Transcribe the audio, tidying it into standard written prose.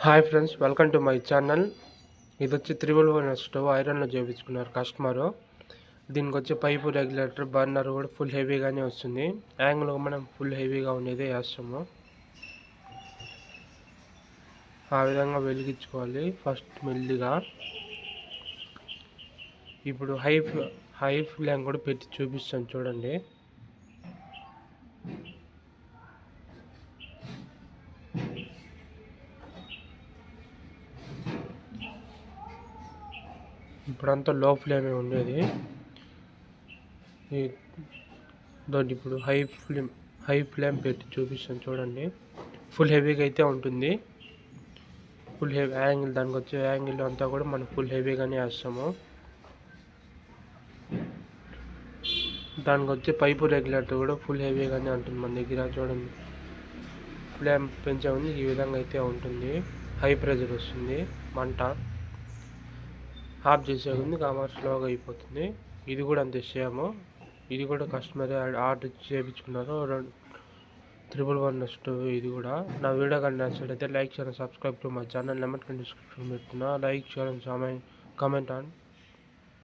Hi friends, welcome to my channel. ఇది వచ్చి triple one stove ఐరన్లో చేయించుకున్నారు కస్టమరు. దీనికి వచ్చే పైపు రెగ్యులేటర్ బర్నర్ కూడా ఫుల్ హెవీగానే వస్తుంది. యాంగిల్ మనం ఫుల్ హెవీగా ఉండేదే వేస్తాము. ఆ విధంగా వెలిగించుకోవాలి ఫస్ట్ మెల్లిగా. ఇప్పుడు హై ఫ్లేమ్ కూడా పెట్టి చూపిస్తాను చూడండి. ఇప్పుడంతా లో ఫ్లేమే ఉండేది. ఇప్పుడు హై ఫ్లేమ్ పెట్టి చూపిస్తాను చూడండి. ఫుల్ హెవీగా అయితే ఉంటుంది. ఫుల్ హెవీ యాంగిల్, దానికి వచ్చే యాంగిల్ అంతా కూడా మనం ఫుల్ హెవీగానే వేస్తాము. దానికి వచ్చే పైపు రెగ్యులేటర్ కూడా ఫుల్ హెవీగానే ఉంటుంది మన దగ్గర. చూడండి, ఫ్లేమ్ పెంచే ఉంది, ఈ విధంగా అయితే ఉంటుంది. హై ప్రెజర్ వస్తుంది. మంట ఆఫ్ చేసే ఉంది, కాబట్టి స్లోగా అయిపోతుంది. ఇది కూడా అంతే సేమ్. ఇది కూడా కస్టమర్ ఆర్డర్ చేయించుకున్నారు. 311 స్టవ్ ఇది కూడా. నా వీడియో కానీ నచ్చినట్లయితే లైక్ చేయండి, subscribe to my channel. Number description పెట్టుకున్నా. లైక్ చేయండి, కామెంట్ ఆన్